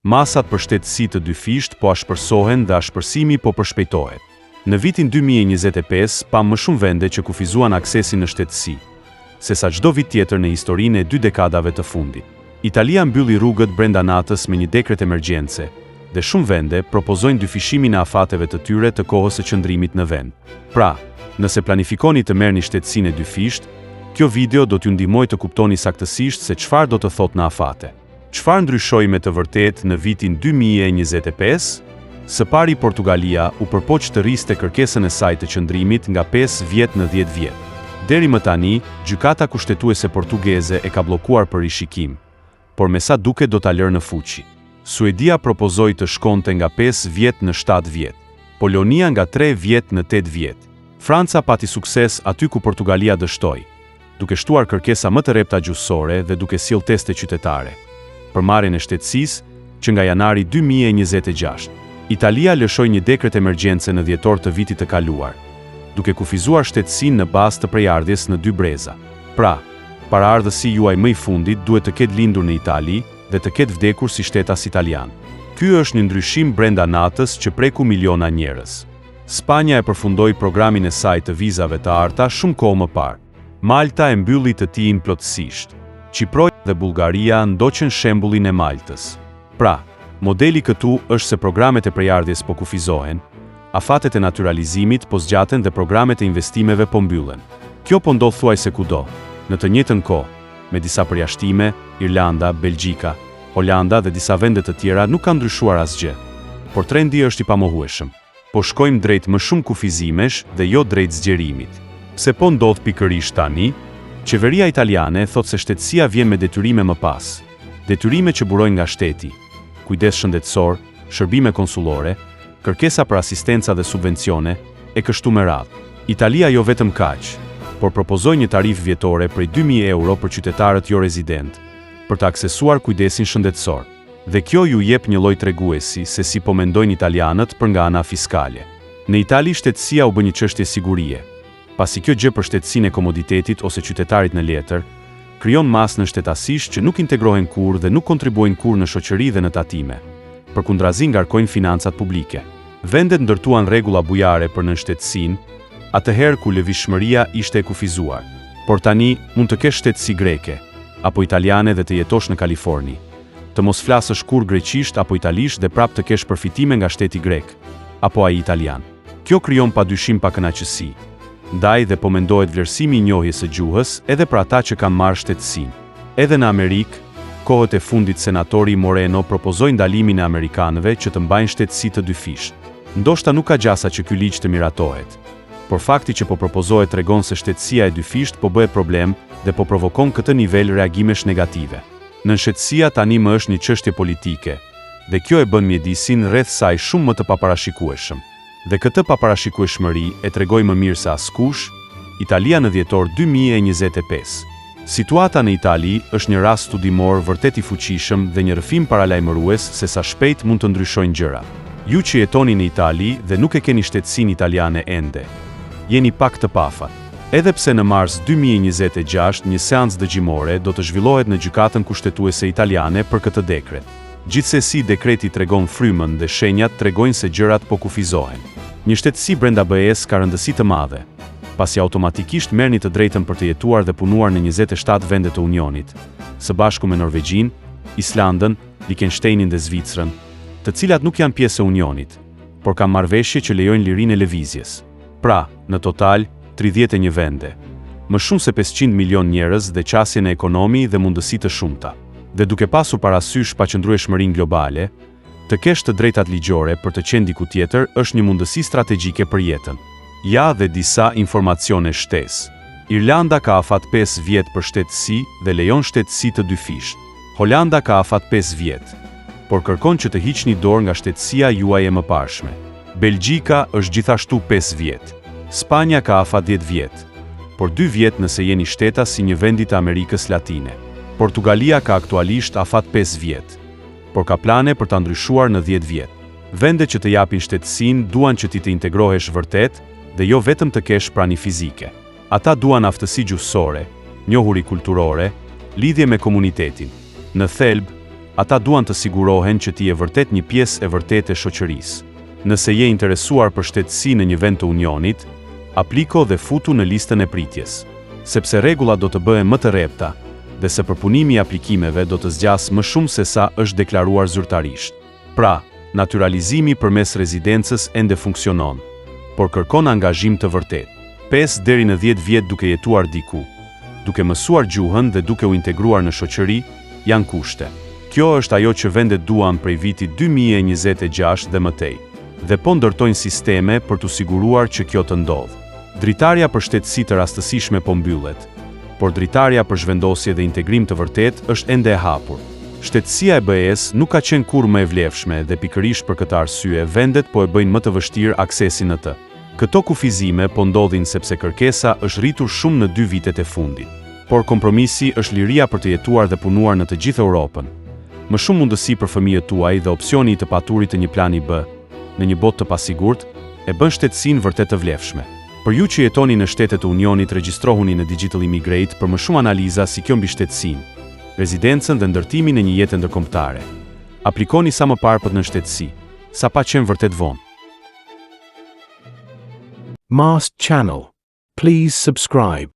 Masat për shtetësi të dyfisht po ashpërsohen dhe ashpërsimi po përshpejtohet. Në vitin 2025 pam më shumë vende që kufizuan aksesin në shtetësi, sesa çdo vit tjetër në historinë e 2 dekadave të fundit. Italia mbylli rrugët brenda natës me një dekret emergjence, dhe shumë vende propozojnë dyfishimin e afateve të tyre të kohës së qëndrimit në vend. Pra, nëse planifikoni të merrni shtetësinë e dyfisht, kjo video do t'ju ndihmojë të kuptoni saktësisht se çfarë do të thotë në afate. Çfarë ndryshoi me të vërtetë në vitin 2025? Së pari Portugalia u përpoq të rriste kërkesën e saj të qëndrimit nga 5 vjet në 10 vjet. Deri më tani, gjykata kushtetuese portugeze e ka bllokuar për rishikim, por me sa duket do ta lërë në fuqi. Suedia propozoi të shkonte nga 5 vjet në 7 vjet. Polonia nga 3 vjet në 8 vjet. Franca pati sukses aty ku Portugalia dështoi, duke shtuar kërkesa më të repta gjyqësore dhe duke sjellë teste qytetare për marrjen e shtetësisë që nga janari 2026. Italia lëshoi një dekret emergjence në dhjetor të vitit të kaluar, duke kufizuar shtetësinë në bazë të prejardhjes në 2 breza. Pra, paraardhësi juaj më i fundit duhet të ketë lindur në Itali dhe të ketë vdekur si shtetas italian. Ky është një ndryshim brenda natës që preku miliona njerëz. Spanja e përfundoi programin e saj të vizave të arta shumë kohë më parë. Malta e mbylli të tijin plotësisht. Çiproja dhe Bullgaria ndoqën shembullin e Maltës. Pra, modeli këtu është se programet e prejardhjes po kufizohen, afatet e naturalizimit po zgjaten dhe programet e investimeve po mbyllen. Kjo po ndodh thuajse kudo. Në të njëjtën kohë, me disa përjashtime, Irlanda, Belgjika, Holanda dhe disa vende të tjera nuk ka ndryshuar asgjë. Por trendi është i pamohueshëm. Po shkojmë drejt më shumë kufizimesh dhe jo drejt zgjerimit. Pse po ndodh pikërisht tani? Qeveria italiane thot se shtetësia vjen me detyrime më pas. Detyrime që burojnë nga shteti, kujdes shëndetësor, shërbime konsullore, kërkesa për asistenca dhe subvencione, e kështu me radhë. Italia jo vetëm kaq, por propozoi një tarifë vjetore prej 2.000 euro për qytetarët jo rezident, për të aksesuar kujdesin shëndetësor. Dhe kjo ju jep një lloj treguesi se si po mendojnë italianët për nga ana fiskale. Në Itali shtetësia u bë një çështje sigurie, pasi kjo gjë për shtetësinë e komoditetit ose qytetarit në letër, krijon masë nënshtetësisht që nuk integrohen kurrë dhe nuk kontribuojnë kurrë në shoqëri dhe në tatime. Përkundrazi ngarkojnë financat publike. Vendet ndërtuan rregulla bujare për nënshtetësinë, atëherë ku lëvizshmëria ishte e kufizuar. Por tani mund të kesh shtetësi greke apo italiane dhe të jetosh në Kaliforni. Të mos flasësh kurrë greqisht apo italisht dhe prap të kesh përfitime nga shteti grek apo ai italian. Kjo krijon padyshim pakënaqësi. Ndaj dhe po mendohet vlerësimi i njohjes së gjuhës edhe për ata që kanë marrë shtetësinë. Edhe në Amerikë, kohët e fundit senatori Moreno propozoi ndalimin e amerikanëve që të mbajnë shtetësi të dyfisht. Ndoshta nuk ka gjasa që ky ligj të miratohet, por fakti që po propozohet tregon se shtetësia e dyfisht po bëhet problem dhe po provokon këtë nivel reagimesh negative. Nënshtetësia tani më është një çështje politike, dhe kjo e bën mjedisin rreth saj shumë më të paparashikueshëm. Dhe këtë paparashikueshmëri e tregoi më mirë se askush Italia në dhjetor 2025. Situata në Itali është një rast studimor vërtet i fuqishëm dhe një rrëfim paralajmërues se sa shpejt mund të ndryshojnë gjërat. Ju që jetoni në Itali dhe nuk e keni shtetësinë italiane ende, jeni pak të pafat. Edhe pse në mars 2026 një seancë dëgjimore do të zhvillohet në gjykatën kushtetuese italiane për këtë dekret. Gjithsesi dekreti tregon frymën dhe shenjat tregojnë se gjërat po kufizohen. Një shtetësi brenda BE-s ka rëndësi të madhe, pasi automatikisht merrni të drejtën për të jetuar dhe punuar në 27 vende të Unionit, së bashku me Norvegjin, Islandën, Liechtensteinin dhe Zvicrën, të cilat nuk janë pjesë e Unionit, por kanë marrëveshje që lejojnë lirinë e lëvizjes. Pra, në total, 31 vende, më shumë se 500 milion njerëz dhe qasje në ekonomi dhe mundësi të shumta. Dhe duke pasur parasysh paqëndrueshmërinë globale, të kesh të drejtat ligjore për të qenë diku tjetër është një mundësi strategjike për jetën. Ja dhe disa informacione shtesë. Irlanda ka afat 5 vjet për shtetësi dhe lejon shtetësi të dyfisht. Holanda ka afat 5 vjet, por kërkon që të hiqni dorë nga shtetësia juaj e mëparshme. Belgjika është gjithashtu 5 vjet. Spanja ka afat 10 vjet, por 2 vjet nëse jeni shtetas si një vendi të Amerikës Latine. Portugalia ka aktualisht afat 5 vjet, por ka plane për ta ndryshuar në 10 vjet. Vendet që të japin shtetësinë duan që ti të integrohesh vërtet dhe jo vetëm të kesh prani fizike. Ata duan aftësi gjuhësore, njohuri kulturore, lidhje me komunitetin. Në thelb, Ata duan të sigurohen që ti je vërtet një pjesë e vërtetë e shoqërisë. Nëse je interesuar për shtetësi në një vend të Unionit, apliko dhe futu në listën e pritjes, sepse rregullat do të bëhen më të rrepta dhe se përpunimi i aplikimeve do të zgjas më shumë se sa është deklaruar zyrtarisht. Pra, naturalizimi përmes rezidencës ende funksionon, por kërkon angazhim të vërtetë. 5 deri në 10 vjet duke jetuar diku, duke mësuar gjuhën dhe duke u integruar në shoqëri, janë kushte. Kjo është ajo që vendet duan prej vitit 2026 dhe mëtej, dhe po ndërtojnë sisteme për të siguruar që kjo të ndodhë. Dritarja për shtetësi të rastësishme po mbyllet, por dritarja për zhvendosje dhe integrim të vërtet është ende e hapur. Shtetësia e BE-s nuk ka qenë kurrë më e vlefshme dhe pikërisht për këtë arsye vendet po e bëjnë më të vështirë aksesin në të. Këto kufizime po ndodhin sepse kërkesa është rritur shumë në 2 vitet e fundit. Por kompromisi është liria për të jetuar dhe punuar në të gjithë Europën. Më shumë mundësi për fëmijët tuaj dhe opsioni i të paturit të një plani B, në një botë të pasigurt, e bën shtetësinë vërtet të vlefshme. Për ju që jetoni në shtetet e Unionit, regjistrohuni në Digital Immigrate për më shumë analiza si kjo mbi shtetësinë, rezidencën dhe ndërtimin e një jete ndërkombëtare. Aplikoni sa më parë për në shtetësi, sa pa qenë vërtet vonë. Mast Channel. Please subscribe.